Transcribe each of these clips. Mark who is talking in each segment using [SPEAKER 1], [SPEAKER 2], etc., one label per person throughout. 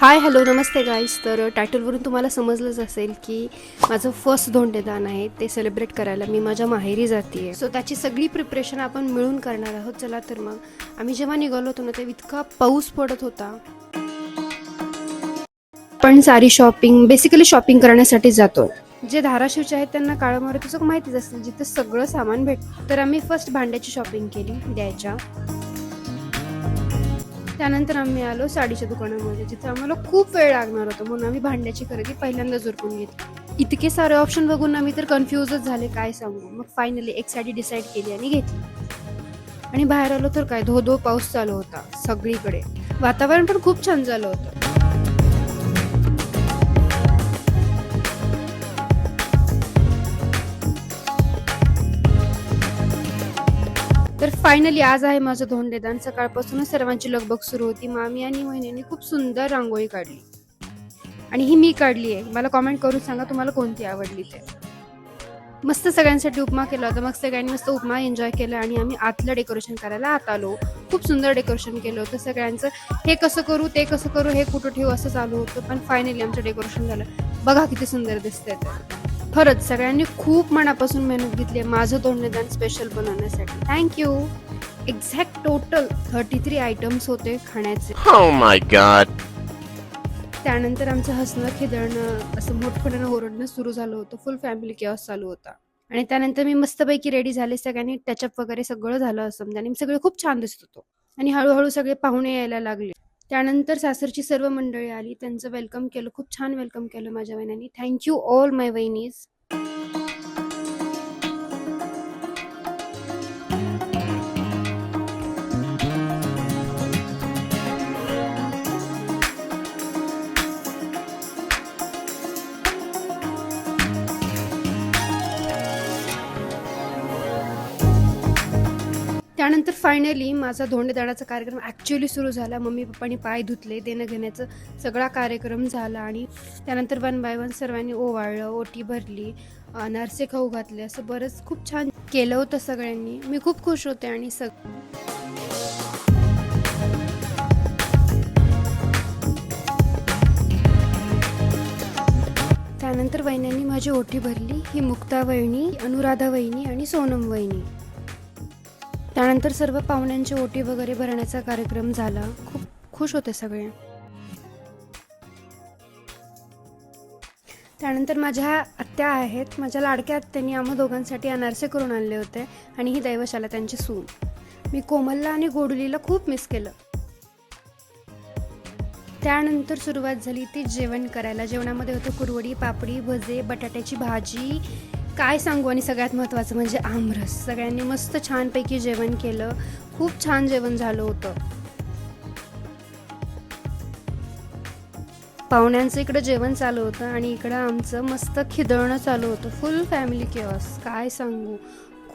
[SPEAKER 1] Hi hello नमस्ते guys. तर टायटलवरून तुम्हाला समजलंच असेल की माझं फर्स्ट धोंडेदान आहे. ते सेलिब्रेट करायला मी माझ्या माहेरी जाते आहे. सो त्याची सगळी प्रिपरेशन आपण मिळून करणार आहोत. चला तर मग आम्ही जेव्हा निघालो होतो ना ते इतका पाऊस पडत होता. पण सारी शॉपिंग बेसिकली शॉपिंग करण्यासाठी जातो. जे धाराशिवचे आहेत त्यांना काळं मारुतीचं माहितीच असेल, जिथं सगळं सामान भेटतं. तर आम्ही फर्स्ट भांड्याची शॉपिंग केली द्यायच्या. त्यानंतर आम्ही आलो साडीच्या दुकानामध्ये, जिथे आम्हाला खूप वेळ लागणार होता, म्हणून आम्ही भांड्याची खरेदी पहिल्यांदा उरकून घेतली. इतके सारे ऑप्शन बघून आम्ही तर कन्फ्युजच झाले, काय सांगू. मग फायनली एक साडी डिसाईड केली आणि घेतली. आणि बाहेर आलो तर काय धो धो पाऊस चालू होता सगळीकडे. वातावरण पण खूप छान झालं होतं. तर फायनली आज आहे माझं धोंडेदान. सकाळपासूनच सर्वांची लगबग सुरू होती. मामी आणि वहिनींनी खूप सुंदर रांगोळी काढली आणि ही मी काढली आहे. मला कॉमेंट करून सांगा तुम्हाला कोणती आवडली ते. मस्त सगळ्यांसाठी उपमा केला होता. मग सगळ्यांनी मस्त उपमा एन्जॉय केला आणि आम्ही आतलं डेकोरेशन करायला आत आलो. खूप सुंदर डेकोरेशन केलं होतं सगळ्यांचं. हे कसं करू ते कसं करू, हे कुठं ठेवू असं चालू होतं, पण फायनली आमचं डेकोरेशन झालं. बघा किती सुंदर दिसतंय ते. खरंच सगळ्यांनी खूप मनापासून मेहनत घेतली आहे माझं धोंडेदान स्पेशल बनवण्यासाठी. थँक्यू. एक्झॅक्ट टोटल 33 आयटम्स होते खाण्याचे.
[SPEAKER 2] Oh my god.
[SPEAKER 1] त्यानंतर आमचं हसणं खिदळणं असं मोठमोठ्यानं ओरडणं सुरू झालं होतं. फुल फॅमिली केऑस चालू होता. आणि त्यानंतर मी मस्तपैकी रेडी झाले. सगळ्यांनी टचअप वगैरे सगळं झालं असं, आणि सगळे खूप छान दिसत होतो. आणि हळूहळू सगळे पाहुणे यायला लागले. त्यानंतर सासरची सर्व मंडळी आली. त्यांचं वेलकम केलं. खूप छान वेलकम केलं माझ्या वहिन्यांनी. थँक्यू ऑल माय वहिनीज. त्यानंतर फायनली माझा धोंडेदाणाचा कार्यक्रम ॲक्च्युअली सुरू झाला. मम्मी पप्पांनी पाय धुतले, देणं घेण्याचं सगळा कार्यक्रम झाला. आणि त्यानंतर वन बाय वन सर्वांनी ओवाळलं, ओटी भरली, अनारसे खाऊ घातले. असं बरंच खूप छान केलं होतं सगळ्यांनी. मी खूप खुश होते. आणि त्यानंतर वहिन्यांनी माझी ओटी भरली. ही मुक्ता वहिनी, अनुराधा वहिनी आणि सोनम वहिनी. त्यानंतर सर्व पाहुण्यांची ओटी वगैरे भरण्याचा कार्यक्रम झाला. खूप खुश होते सगळे. त्यानंतर माझ्या आत्या आहेत, माझ्या लाडक्या आत्यांनी आम्हा दोघांसाठी अनारसे करून आणले होते. आणि ही दैवशाला त्यांची सून. मी कोमलला आणि गोडुलीला खूप मिस केलं. त्यानंतर सुरुवात झाली ती जेवण करायला. जेवणामध्ये होतं कुरवडी, पापडी, भजे, बटाट्याची भाजी, काय सांगू. आणि सगळ्यात महत्त्वाचं म्हणजे आमरस. सगळ्यांनी मस्त छानपैकी जेवण केलं. खूप छान जेवण झालं होतं. पाहुण्यांचं इकडं जेवण चालू होतं आणि इकडं आमचं मस्त खिदळणं चालू होतं. फुल फॅमिली केऑस, काय सांगू.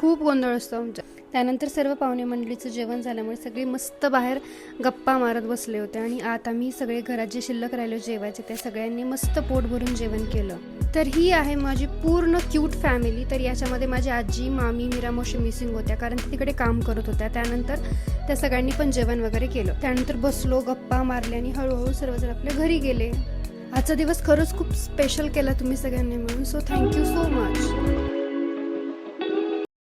[SPEAKER 1] खूप गोंधळ असतो आमच्या. त्यानंतर सर्व पाहुणे मंडळीचं जेवण झाल्यामुळे सगळे मस्त बाहेर गप्पा मारत बसले होते. आणि आत आम्ही सगळे घरात जे शिल्लक राहिले जेवायचे ते सगळ्यांनी मस्त पोट भरून जेवण केलं. तर ही आहे माझी पूर्ण क्यूट फॅमिली. तर याच्यामध्ये माझी आजी, मामी, मीरा मावशी मिसिंग होत्या, कारण ती तिकडे काम करत होत्या. त्यानंतर त्या सगळ्यांनी पण जेवण वगैरे केलं. त्यानंतर बसलो, गप्पा मारल्या आणि हळूहळू सर्वजण आपल्या घरी गेले. आजचा दिवस खरंच खूप स्पेशल केला तुम्ही सगळ्यांनी मिळून. So thank you so much.